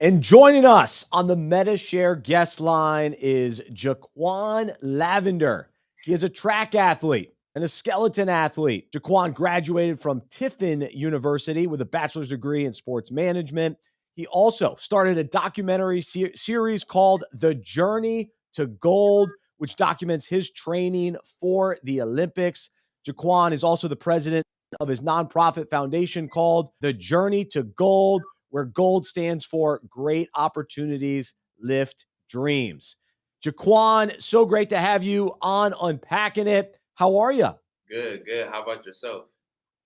And joining us on the Medi-Share guest line is JaQuan Lavender. He is a track athlete and a skeleton athlete. JaQuan graduated from Tiffin University with a bachelor's degree in sports management. He also started a documentary series called The Journey to Gold, which documents his training for the Olympics. JaQuan is also the president of his nonprofit foundation called The Journey to Gold, where gold stands for great opportunities, lift dreams. JaQuan, so great to have you on Unpacking It. How are you? Good, good. How about yourself?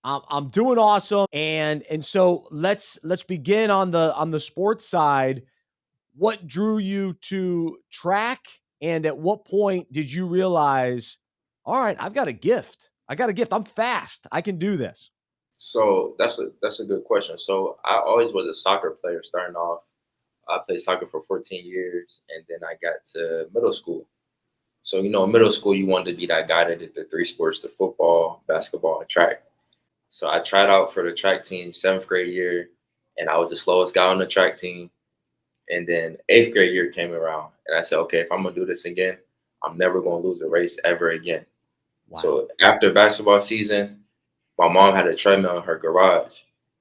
I'm doing awesome, and so let's begin on the sports side. What drew you to track, and at what point did you realize, all right, I've got a gift. I got a gift. I'm fast. I can do this. So that's a good question. So I always was a soccer player starting off. I played soccer for 14 years, and then I got to middle school. So in middle school, you wanted to be that guy that did the three sports: the football, basketball, and track. So I tried out for the track team seventh grade year, and I was the slowest guy on the track team. And then eighth grade year came around, and I said, okay, if I'm gonna do this again, I'm never gonna lose a race ever again. Wow. So after basketball season, my mom had a treadmill in her garage,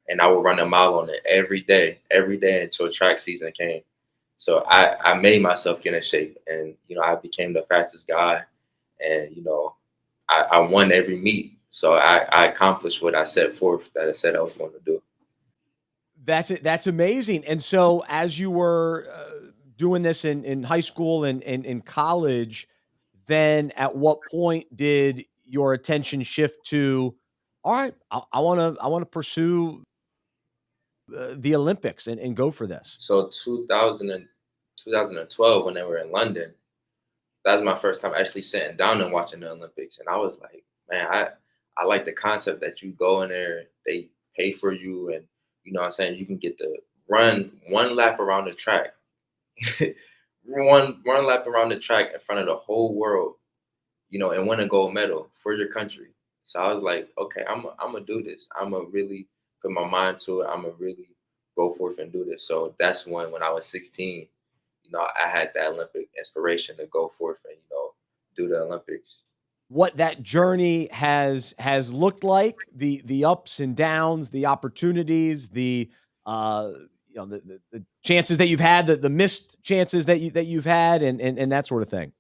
and I would run a mile on it every day until track season came. So I made myself get in shape, and I became the fastest guy, and I won every meet. So I accomplished what I set forth that I said I was going to do. That's it. That's amazing. And so, as you were doing this in high school and in college, then at what point did your attention shift to, all right, I want to pursue the Olympics and go for this? So 2012, when they were in London, that was my first time actually sitting down and watching the Olympics, and I was like, man, I like the concept that you go in there, they pay for you, and what I'm saying, you can get to run one lap around the track, one lap around the track in front of the whole world, and win a gold medal for your country. So I was like, okay, I'm gonna do this. I'm gonna really put my mind to it. I'm gonna really go forth and do this. So that's when I was 16, I had that Olympic inspiration to go forth and do the Olympics. What that journey has looked like, the ups and downs, the opportunities, the uh, the chances that you've had, the missed chances that you've had, and that sort of thing.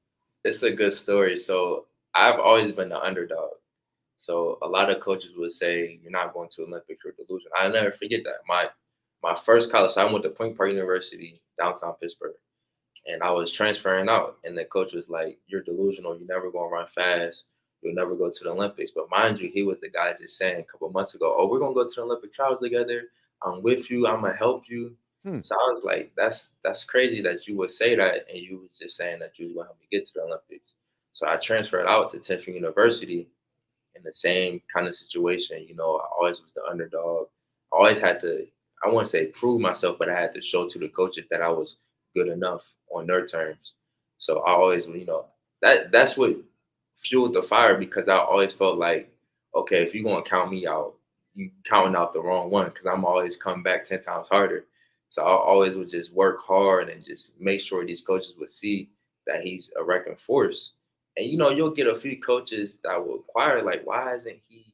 It's a good story. So I've always been the underdog. So a lot of coaches would say you're not going to Olympics, you're delusional. I never forget that. My first college, so I went to Point Park University, downtown Pittsburgh, and I was transferring out, and the coach was like, "You're delusional. You're never going to run fast. You'll never go to the Olympics." But mind you, he was the guy just saying a couple months ago, "Oh, we're going to go to the Olympic trials together. I'm with you. I'm gonna help you." Hmm. So I was like, "That's crazy that you would say that, and you was just saying that you was going to help me get to the Olympics." So I transferred out to Tiffin University in the same kind of situation. I always was the underdog. I always had to, I wouldn't say prove myself, but I had to show to the coaches that I was good enough on their terms. So I always, that's what fueled the fire, because I always felt like, okay, if you're gonna count me out, you counting out the wrong one, because I'm always come back 10 times harder. So I always would just work hard and just make sure these coaches would see that he's a wrecking force. And you'll get a few coaches that will inquire, like, why isn't he,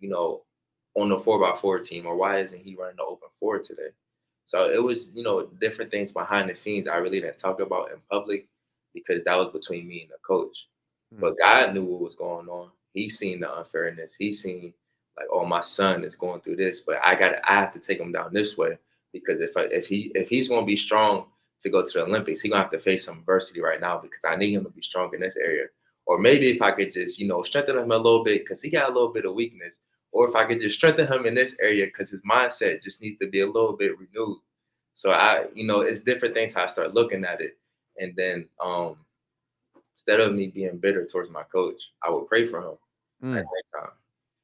you know, on the 4x4 team, or why isn't he running the open four today? So it was, different things behind the scenes I really didn't talk about in public, because that was between me and the coach. Hmm. But God knew what was going on. He seen the unfairness. He seen, like, oh, my son is going through this, but I have to take him down this way, because if he's going to be strong to go to the Olympics, he's gonna have to face some adversity right now, because I need him to be strong in this area. Or maybe if I could just, strengthen him a little bit, because he got a little bit of weakness. Or if I could just strengthen him in this area, because his mindset just needs to be a little bit renewed. So it's different things how I start looking at it. And then instead of me being bitter towards my coach, I would pray for him at Hmm. that time.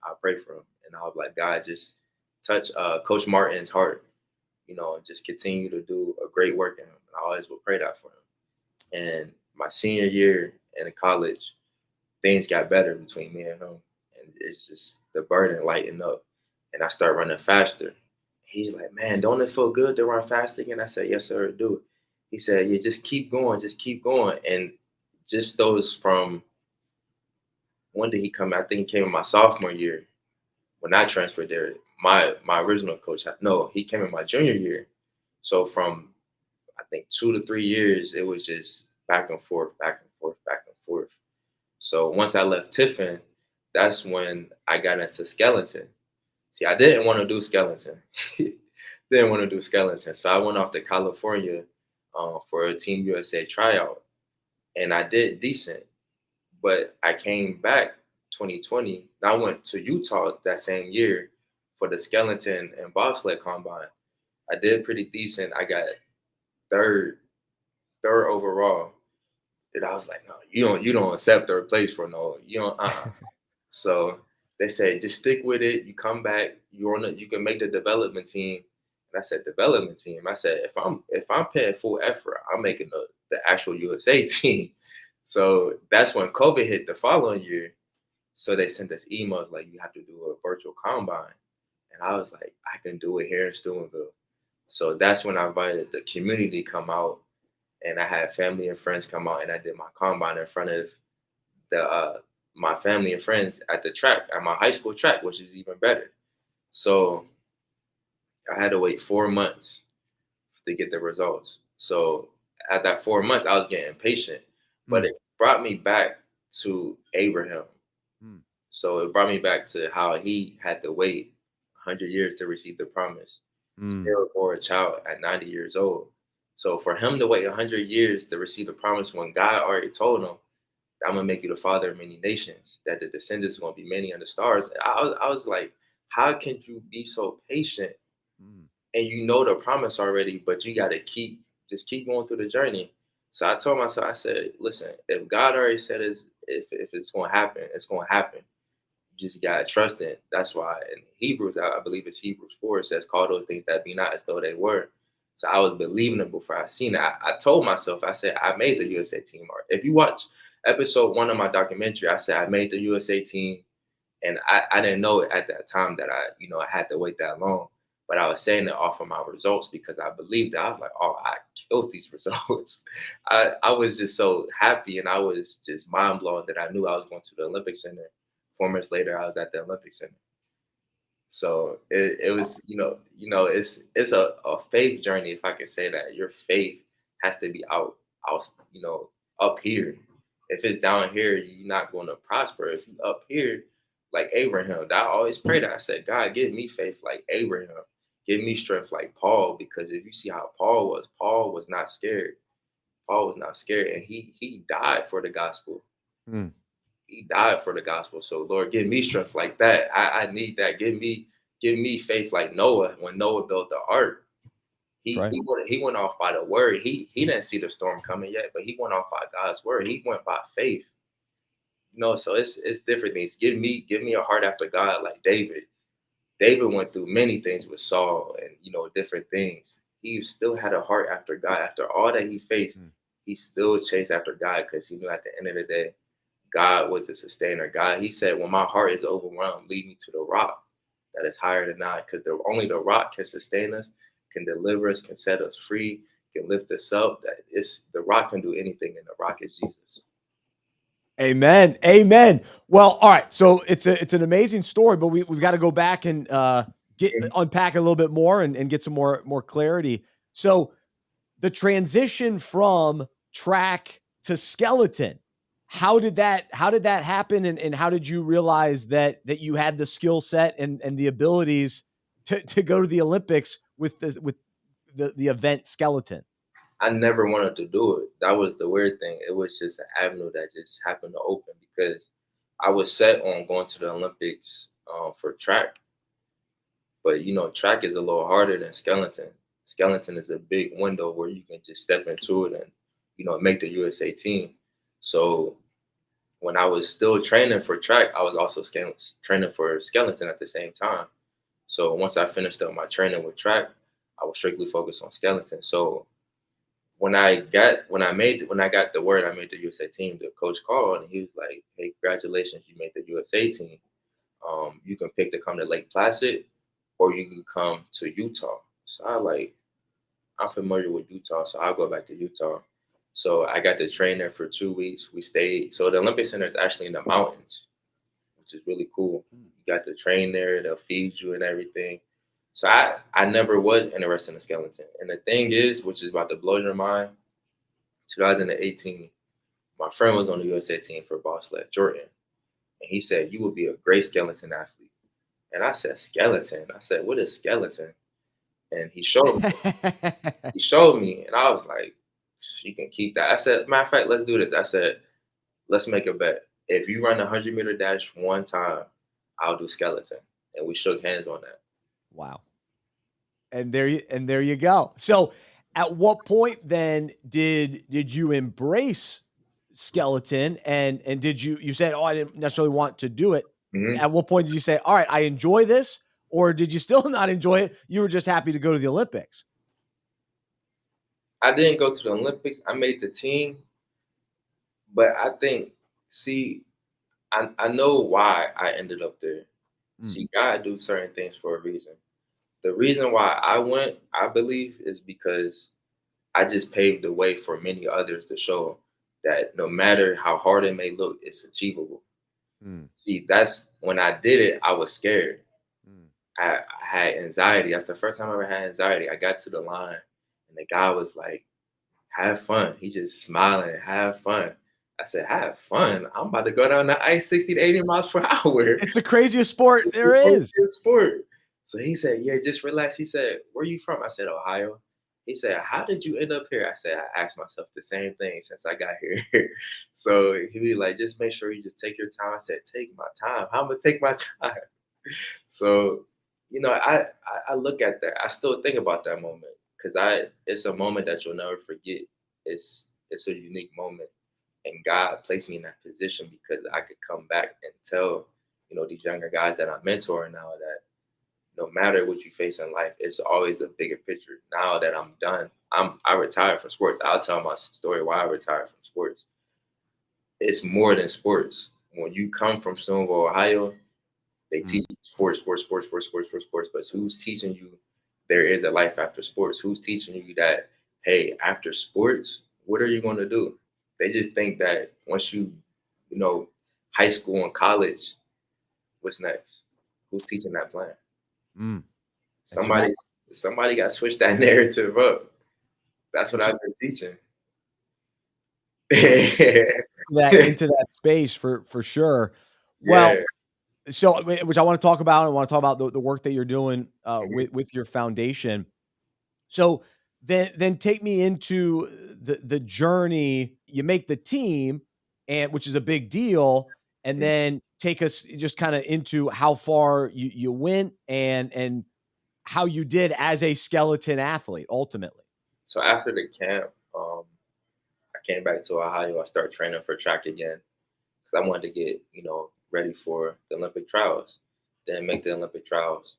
I pray for him, and I was like, God, just touch Coach Martin's heart, and just continue to do a great work in him. And I always would pray that for him. And my senior year in college, things got better between me and him, and it's just the burden lightened up, and I start running faster. He's like, man, don't it feel good to run fast again? I said, yes, sir, do it. He said, yeah, just keep going, just keep going. And just those from when did he come? I think he came in my sophomore year when I transferred there. My original coach, no, he came in my junior year. So from I think 2 to 3 years, it was just back and forth, back and forth, back and forth. So once I left Tiffin, that's when I got into skeleton. See, I didn't want to do skeleton. Didn't want to do skeleton. So I went off to California for a Team USA tryout, and I did decent. But I came back 2020. And I went to Utah that same year for the skeleton and bobsled combine. I did pretty decent. I got third, third overall. And I was like, no, you don't accept third place for no, you don't. So they said, just stick with it. You come back. You can make the development team. And I said, development team. I said, if I'm paying full effort, I'm making the actual USA team. So that's when COVID hit the following year. So they sent us emails like you have to do a virtual combine. And I was like, I can do it here in Steubenville. So that's when I invited the community to come out, and I had family and friends come out, and I did my combine in front of the my family and friends at the track, at my high school track, which is even better. So I had to wait 4 months to get the results. So at that 4 months, I was getting impatient, but it brought me back to Abraham. So it brought me back to how he had to wait 100 years to receive the promise, still bore a child at 90 years old. So for him to wait 100 years to receive the promise when God already told him, I'm gonna make you the father of many nations, that the descendants are gonna be many on the stars. I was like, how can you be so patient and you know the promise already, but you gotta keep going through the journey. So I told myself, I said, listen, if God already said if it's gonna happen, it's gonna happen. You just gotta trust it. That's why in Hebrews, I believe it's Hebrews 4, it says, call those things that be not as though they were. So I was believing it before I seen it. I told myself, I said, I made the USA team. Or if you watch episode 1 of my documentary, I said I made the USA team. And I didn't know it at that time that I had to wait that long. But I was saying it off of my results because I believed that. I was like, oh, I killed these results. I was just so happy, and I was just mind blown that I knew I was going to the Olympic Center. 4 months later, I was at the Olympic Center. So it was, it's a faith journey, if I can say that. Your faith has to be out, up here. If it's down here, you're not going to prosper. If you up here, like Abraham, I always pray that. I said, God, give me faith like Abraham. Give me strength like Paul, because if you see how Paul was not scared. Paul was not scared, and he died for the gospel. He died for the gospel. So Lord, give me strength like that. I need that. Give me faith like Noah. When Noah built the ark, he went off by the word. He didn't see the storm coming yet, but he went off by God's word. He went by faith. So it's different things. Give me a heart after God like David. David went through many things with Saul and different things. He still had a heart after God. After all that he faced, he still chased after God because he knew at the end of the day, God was the sustainer. God, he said, when my heart is overwhelmed, lead me to the rock that is higher than I, because only the rock can sustain us, can deliver us, can set us free, can lift us up. The rock can do anything, and the rock is Jesus. Amen. Amen. Well, all right. So it's an amazing story, but we've got to go back and unpack a little bit more and get some more clarity. So the transition from track to skeleton, how did that happen, and how did you realize that you had the skill set and the abilities to go to the Olympics with the event skeleton? I never wanted to do it. That was the weird thing. It was just an avenue that just happened to open because I was set on going to the Olympics for track. But track is a little harder than skeleton. Skeleton is a big window where you can just step into it and make the USA team. So when I was still training for track, I was also training for skeleton at the same time. So once I finished up my training with track, I was strictly focused on skeleton. So when I got the word I made the USA team, the coach called and he was like, "Hey, congratulations, you made the USA team. You can pick to come to Lake Placid, or you can come to Utah. So I'm familiar with Utah, so I'll go back to Utah. So I got to train there for 2 weeks. We stayed. So the Olympic Center is actually in the mountains, which is really cool. You got to train there. They'll feed you and everything. So I never was interested in skeleton. And the thing is, which is about to blow your mind, 2018, my friend was on the USA team for bobsled, Jordan, and he said you would be a great skeleton athlete. And I said skeleton. I said, what is skeleton? And he showed me. He showed me, and I was like, you can keep that. I said, matter of fact, let's do this. I said, let's make a bet. If you run a 100-meter dash one time, I'll do skeleton. And we shook hands on that. Wow. And there you go. So at what point then did you embrace skeleton and did you said, "Oh, I didn't necessarily want to do it." Mhm. At what point did you say, "All right, I enjoy this," or did you still not enjoy it? You were just happy to go to the Olympics? I didn't go to the Olympics. I made the team, but I think, see, I know why I ended up there. Mm, See, God do certain things for a reason. The reason why I went, I believe, is because I just paved the way for many others to show that no matter how hard it may look, it's achievable. mm, See, that's when I did it, I was scared. mm. I had anxiety. That's the first time I ever had anxiety. I got to the line and the guy was like, have fun. He just smiling, have fun. I said, have fun. I'm about to go down the ice 60 to 80 miles per hour. It's the craziest sport It's there the is. craziest sport. So he said, yeah, just relax. He said, where you from? I said, Ohio. He said, how did you end up here? I said, I asked myself the same thing since I got here. So he be like, just make sure you just take your time. I said, take my time. How am I gonna take my time? So, I look at that. I still think about that moment because it's a moment that you'll never forget. It's a unique moment, and God placed me in that position because I could come back and tell these younger guys that I'm mentoring now that no matter what you face in life, it's always a bigger picture. Now that I'm done, I retired from sports. I'll tell my story why I retired from sports. It's more than sports. When you come from Stoneville, Ohio, they Mm, teach you sports, sports, sports, sports, sports, sports, sports. But who's teaching you there is a life after sports? Who's teaching you that, hey, after sports, what are you going to do? They just think that once you know, high school and college, what's next? Who's teaching that plan? mm. And so now Somebody got to switch that narrative up. That's what and so I've been teaching. that into that space for sure. Well, Yeah. so which I want to talk about. I want to talk about the work that you're doing Mhm. with your foundation. So then take me into the journey. You make the team, and which is a big deal, and then take us just kind of into how far you went and how you did as a skeleton athlete ultimately. So after the camp, I came back to Ohio. I started training for track again because I wanted to get ready for the Olympic trials. Then make the Olympic trials.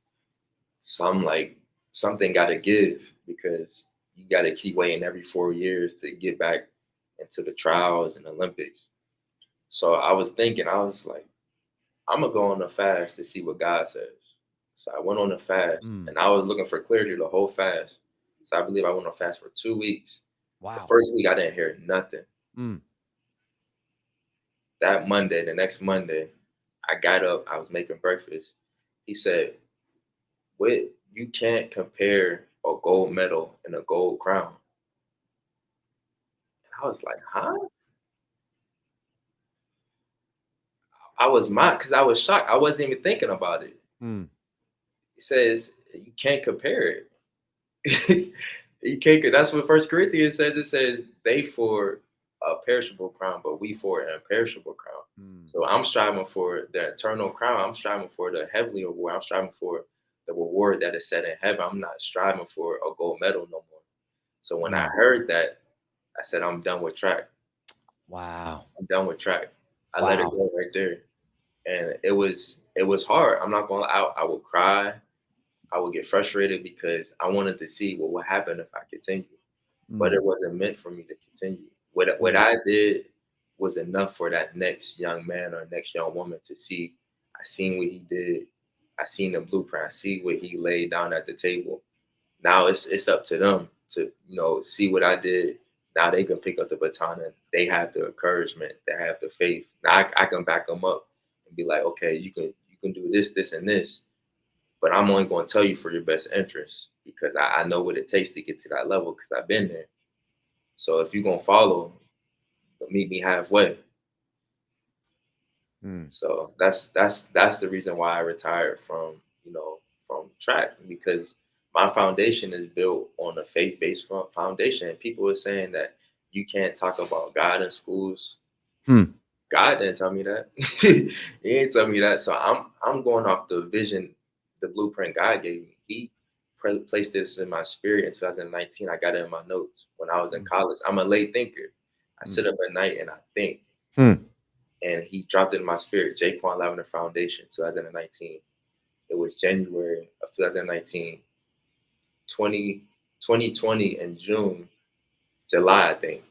So I'm like, something got to give because you got to keep waiting every 4 years to get back into the trials and Olympics. So I was thinking, I was like, I'm gonna go on a fast to see what God says. So I went on a fast, Mm, and I was looking for clarity the whole fast. So I believe I went on a fast for 2 weeks. The wow. first week I didn't hear nothing. Mm, That Monday, the next Monday, I got up, I was making breakfast. He said, "What you can't compare a gold medal and a gold crown." And I was like, huh? I was mad because I was shocked. I wasn't even thinking about it. mm, He says, you can't compare it. You can't. That's what First Corinthians says. It says they for a perishable crown, but we for an imperishable crown. mm, So I'm striving for the eternal crown. I'm striving for the heavenly reward. I'm striving for the reward that is set in heaven. I'm not striving for a gold medal no more. So when I mm. heard that, I said, I'm done with track. Wow. I'm done with track. I let it Wow. go right there. And it was hard. I'm not gonna I would cry. I would get frustrated because I wanted to see what would happen if I continued. But Mm, it wasn't meant for me to continue. What mm, I did was enough for that next young man or next young woman to see. I seen what he did. I seen the blueprint. I see what he laid down at the table. Now it's up to them to, you know, see what I did. Now they can pick up the baton and they have the encouragement, they have the faith. Now I can back them up and be like, okay, you can do this, this, and this. But I'm only going to tell you for your best interest because I know what it takes to get to that level because I've been there. So if you're gonna follow, meet me halfway. So that's the reason why I retired from, you know, from track, because my foundation is built on a faith-based foundation. And people are saying that you can't talk about God in schools. Hmm. God didn't tell me that. He didn't tell me that. So I'm going off the vision, the blueprint God gave me. He placed this in my spirit in 2019. I got it in my notes when I was in college. I'm a late thinker. I sit up at night and I think. And he dropped it in my spirit. JaQuan Lavender Foundation, 2019. It was January of 2019. 2020 in June, July, I think.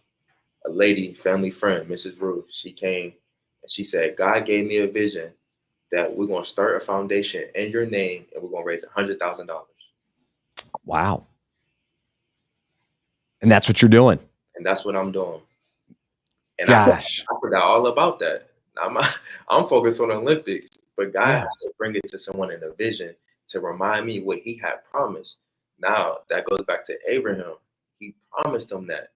A lady, family friend, Mrs. Ruth, she came and she said, God gave me a vision that we're going to start a foundation in your name and we're going to raise $100,000. Wow. And that's what you're doing. And that's what I'm doing. And Gosh. I forgot all about that. I'm focused on the Olympics, but God had to bring it to someone in a vision to remind me what he had promised. Now that goes back to Abraham. He promised him that.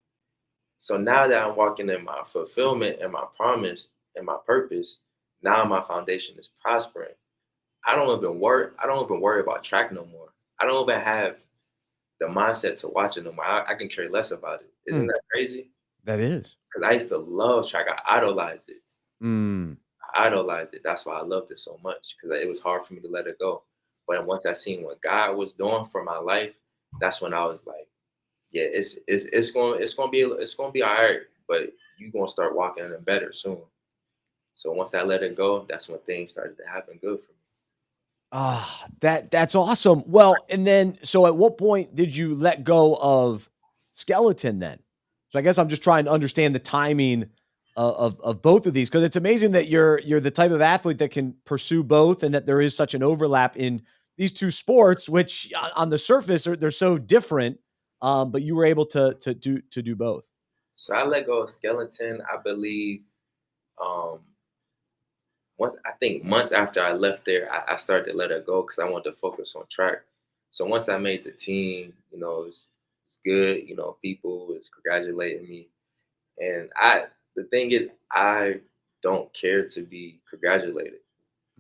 So now that I'm walking in my fulfillment and my promise and my purpose, now my foundation is prospering. I don't even worry about track no more. I don't even have the mindset to watch it no more. I can care less about it. Isn't that crazy? That is. Because I used to love track. I idolized it. I idolized it. That's why I loved it so much, because it was hard for me to let it go. But once I seen what God was doing for my life, that's when I was like, yeah, it's gonna be all right, but you're gonna start walking in better soon. So once I let it go, that's when things started to happen good for me. That's awesome. Well, and then so at what point did you let go of skeleton then? So I guess I'm just trying to understand the timing of both of these, because it's amazing that you're the type of athlete that can pursue both, and that there is such an overlap in these two sports, which on the surface they're so different, but you were able to do both. So I let go of skeleton, I believe, um, I think months after I left there, I started to let it go because I wanted to focus on track. So once I made the team, you know, it's good. You know, people was congratulating me, and the thing is, I don't care to be congratulated.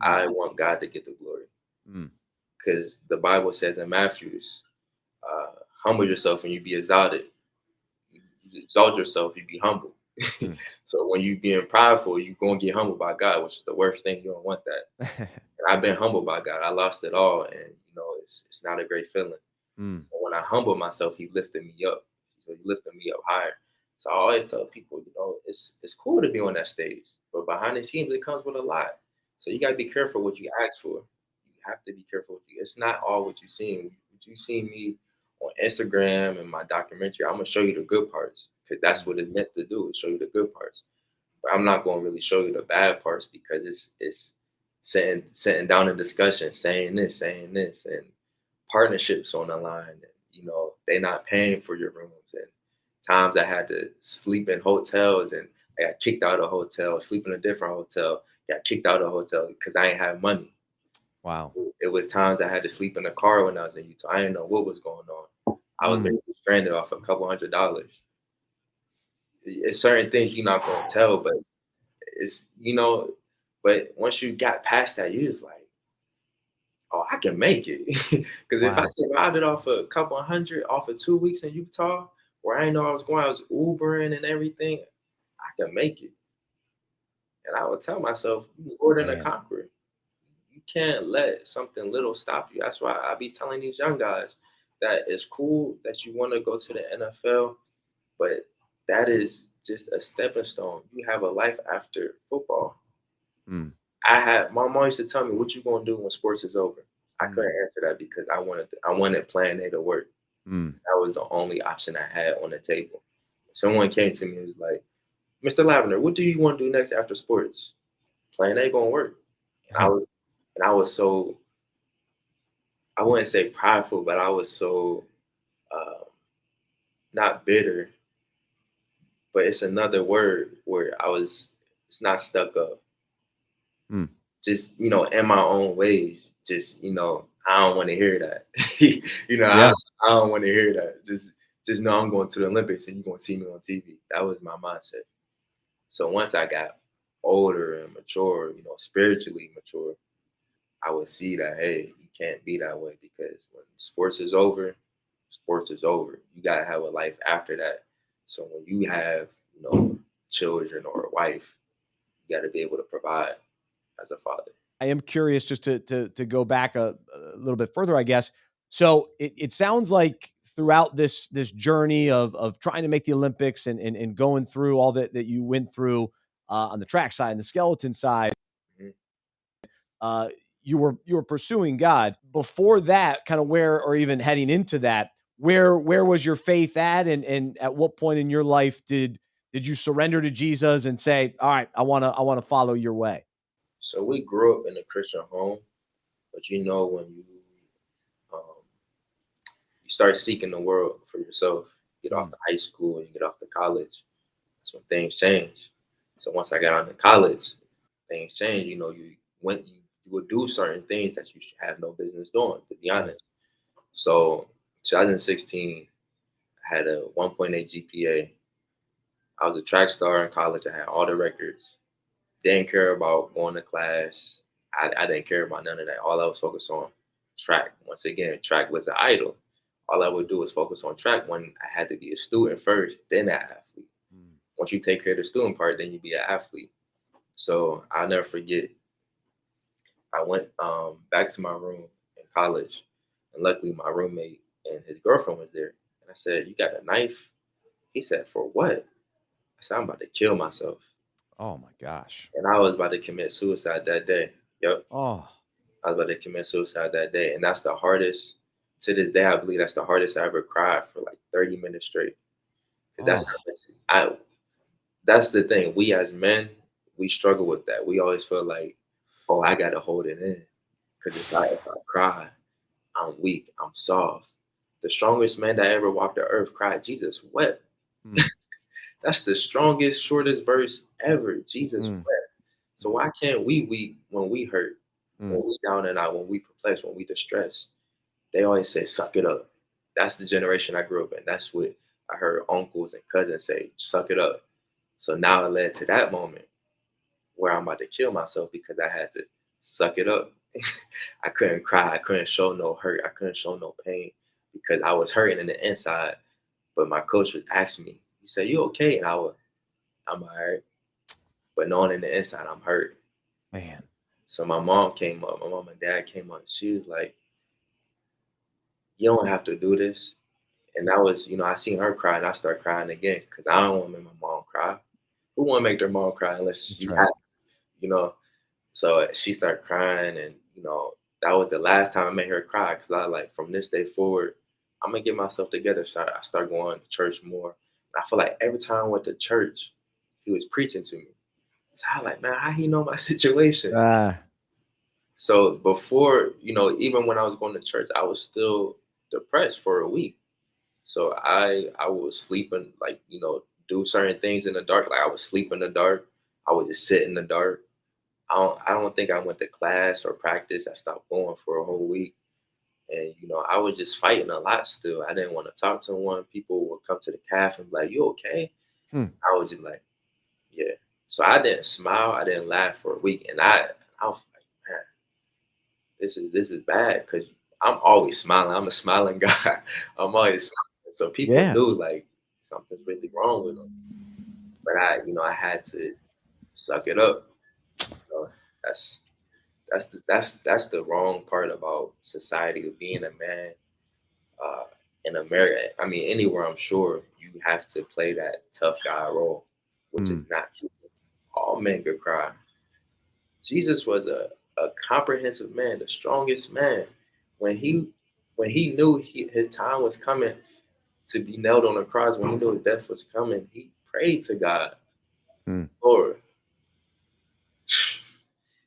I want God to get the glory, because the Bible says in Matthew's, humble yourself and you be exalted. You exalt yourself, you be humble. So when you being prideful, you're gonna get humbled by God, which is the worst thing. You don't want that. And I've been humbled by God. I lost it all, and you know it's not a great feeling. But when I humble myself, He lifted me up. So He lifted me up higher. So I always tell people, you know, it's cool to be on that stage, but behind the scenes, it comes with a lot. So you gotta be careful what you ask for. You have to be careful. It's not all what you see. What you see me on Instagram and my documentary, I'm gonna show you the good parts, because that's what it's meant to do, is show you the good parts. But I'm not gonna really show you the bad parts, because it's sitting down in discussion, saying this, and partnerships on the line. And, you know, they not paying for your rooms, and times I had to sleep in hotels, and I got kicked out of a hotel, sleep in a different hotel, got kicked out of a hotel because I ain't have money. Wow. It was times I had to sleep in a car when I was in Utah. I didn't know what was going on. I was basically stranded off a couple $100s. It's certain things you're not going to tell, but it's, you know, but once you got past that, you just like, oh, I can make it. Because if I survived it off a couple hundred, off of 2 weeks in Utah, where I didn't know I was going, I was Ubering and everything, I can make it. And I would tell myself, you're more than a conqueror. You can't let something little stop you. That's why I be telling these young guys that it's cool that you want to go to the NFL, but that is just a stepping stone. You have a life after football. My mom used to tell me, "What you gonna do when sports is over?" I couldn't answer that because I wanted Plan A to work. That was the only option I had on the table. Someone came to me and was like, "Mr. Lavender, what do you want to do next after sports?" Plan A gonna work. And I was so I wouldn't say prideful, but I was so uh, not bitter, but it's another word where I was. It's not stuck up. Mm. Just in my own ways. Just I don't want to hear that. I, Yeah. I don't want to hear that. Just know I'm going to the Olympics and you're gonna see me on TV. That was my mindset. So once I got older and mature, spiritually mature, I would see that, hey, you can't be that way, because when sports is over. You gotta have a life after that. So when you have, children or a wife, you gotta be able to provide as a father. I am curious just to go back a little bit further, I guess. So it sounds like throughout this journey of trying to make the Olympics and going through all that you went through on the track side and the skeleton side, Mhm. uh, you were pursuing God. Before that, kind of where, or even heading into that, where was your faith at, and at what point in your life did you surrender to Jesus and say, all right, I want to follow your way? So we grew up in a Christian home, but when um, you start seeking the world for yourself, get off Mm. the high school and you get off the college, that's when things change. So once I got out of college, things changed. You would do certain things that you should have no business doing, to be Mm. honest. So 2016, I had a 1.8 GPA. I was a track star in college. I had all the records. Didn't care about going to class. I didn't care about none of that. All I was focused on track. Once again, track was an idol. All I would do was focus on track when I had to be a student first, then an athlete. Mm. Once you take care of the student part, then you be an athlete. So I'll never forget. I went back to my room in college, and luckily my roommate and his girlfriend was there. And I said, "You got a knife?" He said, "For what?" I said, "I'm about to kill myself." Oh my gosh. And I was about to commit suicide that day. Yep. Oh. I was about to commit suicide that day. And that's the hardest, to this day, I believe that's the hardest I ever cried for like 30 minutes straight. Because that's Oh. that's the thing. We as men, we struggle with that. We always feel like, oh, I gotta hold it in. Because if I cry, I'm weak, I'm soft. The strongest man that ever walked the earth cried, Jesus wept. Mm. That's the strongest, shortest verse ever. Jesus Mm. wept. So Mm. why can't we weep when we hurt, when Mm. we down and out, when we perplexed, when we distressed? They always say, suck it up. That's the generation I grew up in. That's what I heard uncles and cousins say, suck it up. So now it led to that moment where I'm about to kill myself because I had to suck it up. I couldn't cry. I couldn't show no hurt. I couldn't show no pain because I was hurting in the inside. But my coach would ask me, he said, "You okay?" And I'm all right. But knowing in the inside, I'm hurt. Man. So my mom came up. My mom and dad came up. She was like, "You don't have to do this." And that was, I seen her cry and I start crying again because I don't want to make my mom cry. Who want to make their mom cry unless That's she right. has, you know? So she started crying, and that was the last time I made her cry because I like from this day forward, I'm gonna get myself together. So I start going to church more. And I feel like every time I went to church, he was preaching to me. So I like, man, how he know my situation? Ah. So before, even when I was going to church, I was still depressed for a week. So I was sleeping, like, do certain things in the dark. Like I would sleep in the dark. I would just sit in the dark. I don't think I went to class or practice. I stopped going for a whole week. And I was just fighting a lot still. I didn't want to talk to one. People would come to the cafe and be like, "You okay?" Hmm. I was just like, "Yeah." So I didn't smile. I didn't laugh for a week, and I was like, "Man, this is bad," because I'm always smiling. I'm a smiling guy. I'm always smiling. So people Yeah. knew like something's really wrong with him. But I had to suck it up. So that's that's the wrong part about society of being a man uh, in America. I mean, anywhere I'm sure you have to play that tough guy role, which is Mm. not true. All men could cry. Jesus was a comprehensive man, the strongest man. When he knew his time was coming to be nailed on the cross, when he knew his death was coming, he prayed to God, Mm. Lord.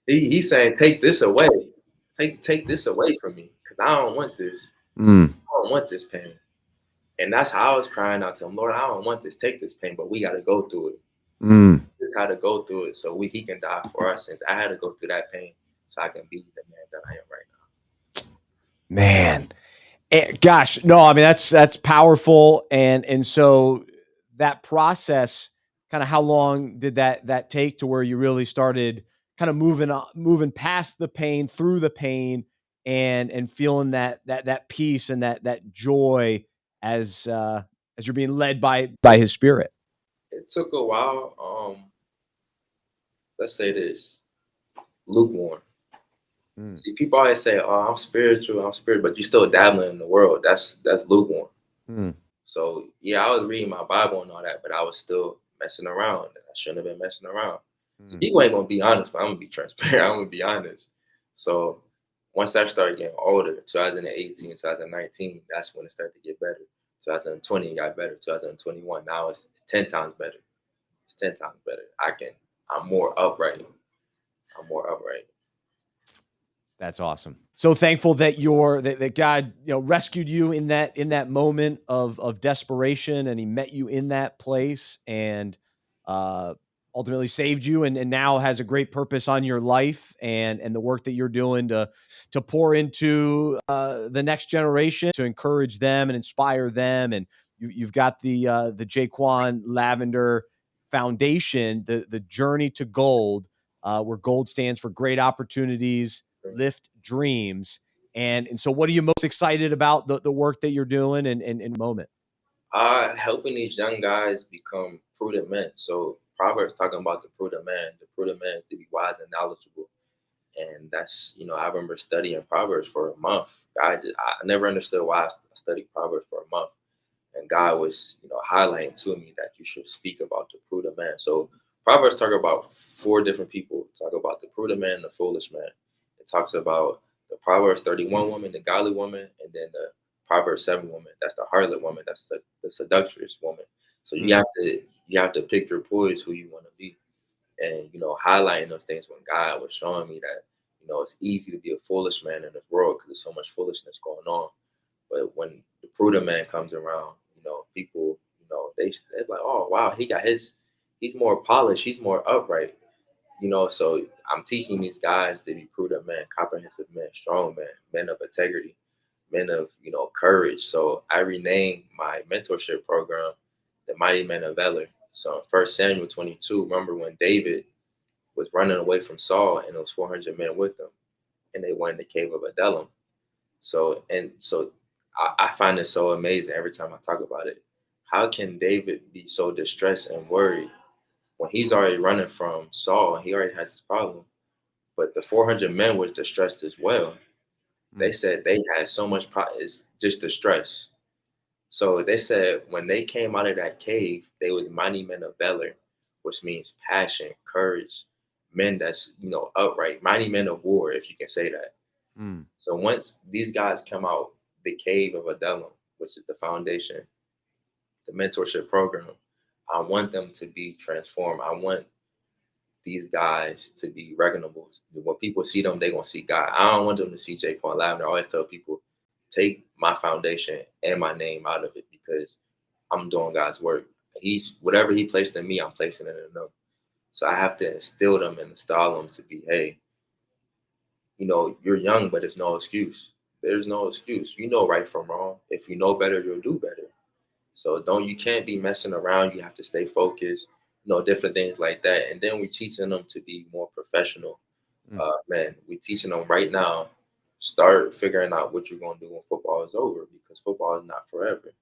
He's saying, take this away. take this away from me because I don't want this. Mm, I don't want this pain. And that's how I was crying out to him, Lord, I don't want this. Take this pain, but we got to go through it. mm. Just how to go through it so he can die for our sins. I had to go through that pain so I can be the man that I am right Man. Gosh, no, I mean that's powerful, and so that process, kind of how long did that take to where you really started kind of moving past the pain, through the pain, and feeling that peace and that joy as you're being led by His Spirit. now. It took a while. Let's say this lukewarm. Mm, See, people always say, "Oh, I'm spiritual," but you're still dabbling in the world. That's lukewarm. mm, So yeah, I was reading my Bible and all that, but I was still messing around. I shouldn't have been messing around. So mm, people ain't gonna be honest, but I'm gonna be transparent. I'm gonna be honest. So once I started getting older, 2018, 2019, that's when it started to get better. 2020 got better. 2021, now it's 10 times better. It's 10 times better. I'm more upright. I'm more upright. That's awesome. So thankful that that God, rescued you in that moment of desperation, and He met you in that place, and uh, ultimately saved you, and now has a great purpose on your life, and the work that you're doing to pour into the next generation, to encourage them and inspire them, and you've got the JaQuan Lavender Foundation, the Journey to Gold, where gold stands for great opportunities, lift dreams. And so what are you most excited about the work that you're doing and moment? Helping these young guys become prudent men. So Proverbs talking about the prudent man. The prudent man is to be wise and knowledgeable. And that's, I remember studying Proverbs for a month. I never understood why I studied Proverbs for a month. And God was, highlighting to me that you should speak about the prudent man. So Proverbs talk about four different people. Talk about the prudent man, the foolish man. It talks about the Proverbs 31 woman, the godly woman, and then the Proverbs 7 woman. That's the harlot woman. That's the seductress woman. So you Mm, have to pick your poise who you want to be, and highlighting those things when God was showing me that it's easy to be a foolish man in this world because there's so much foolishness going on. But when the prudent man comes around, people, they're like, oh wow, he's more polished, he's more upright, So I'm teaching these guys to be prudent men, comprehensive men, strong men, men of integrity, men of courage. So I renamed my mentorship program the Mighty Men of Valor. So in 1 Samuel 22, remember when David was running away from Saul and those 400 men with him, and they went in the cave of Adullam. So I find it so amazing every time I talk about it. How can David be so distressed and worried when he's already running from Saul and he already has his problem? But the 400 men was distressed as well. They mm, said they had so much it's just distress. So they said when they came out of that cave, they was mighty men of valor, which means passion, courage, men that's upright, mighty men of war, if you can say that. mm. So once these guys come out the cave of Adullam, which is the foundation, the mentorship program, I want them to be transformed. I want these guys to be reckonable. When people see them, they're gonna see God. I don't want them to see JaQuan Lavender. I always tell people, take my foundation and my name out of it because I'm doing God's work. He's whatever He placed in me, I'm placing it in them. So I have to instill them and install them to be, hey, you're young, but it's no excuse. There's no excuse. You know right from wrong. If you know better, you'll do better. So you can't be messing around. You have to stay focused, different things like that. And then we're teaching them to be more professional. Mm. Man, we're teaching them right now, start figuring out what you're going to do when football is over because football is not forever.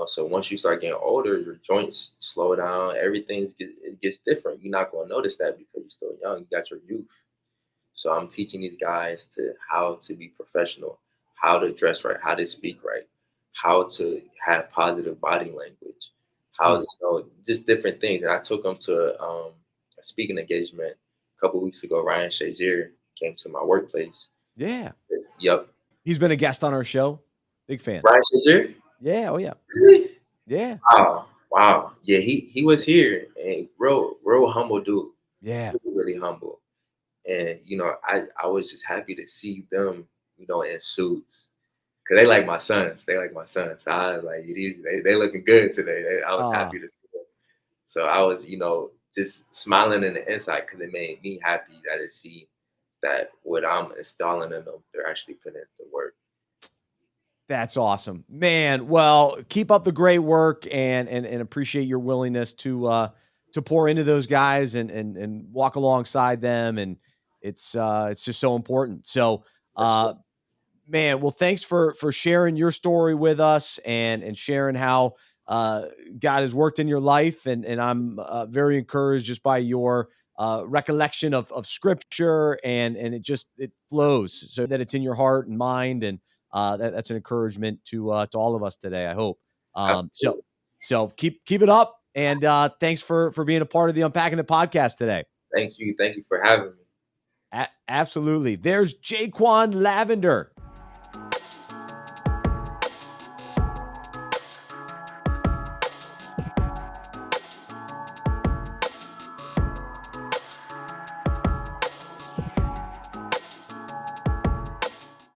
So once you start getting older, your joints slow down. It gets different. You're not going to notice that because you're still young. You got your youth. So I'm teaching these guys to how to be professional, how to dress right, how to speak right, how to have positive body language, how Mm. to, just different things. And I took them to a speaking engagement a couple weeks ago. Ryan Shazier came to my workplace. Yeah. Yep, He's been a guest on our show. Big fan. Ryan Shazier. Yeah. Oh yeah. Really? Yeah. Wow, wow. Yeah, he was here and real humble dude, Yeah. really really humble. And I was just happy to see them, in suits. Cause they like my sons. They like my sons. So I was like, they looking good today. I was Uh, happy to see them. So I was, just smiling in the inside because it made me happy that to see that what I'm installing in them, they're actually putting it to work. that's awesome, man. Well, keep up the great work, and appreciate your willingness to pour into those guys and walk alongside them. And it's just so important. So, For uh, sure. man, well, thanks for sharing your story with us and sharing how uh, God has worked in your life, and I'm very encouraged just by your recollection of Scripture, and it flows so that it's in your heart and mind, and that's an encouragement to all of us today, I hope. Um, so Absolutely. so keep it up, and thanks for being a part of the Unpacking It podcast today. Thank you. Thank you for having me. Absolutely. There's JaQuan Lavender.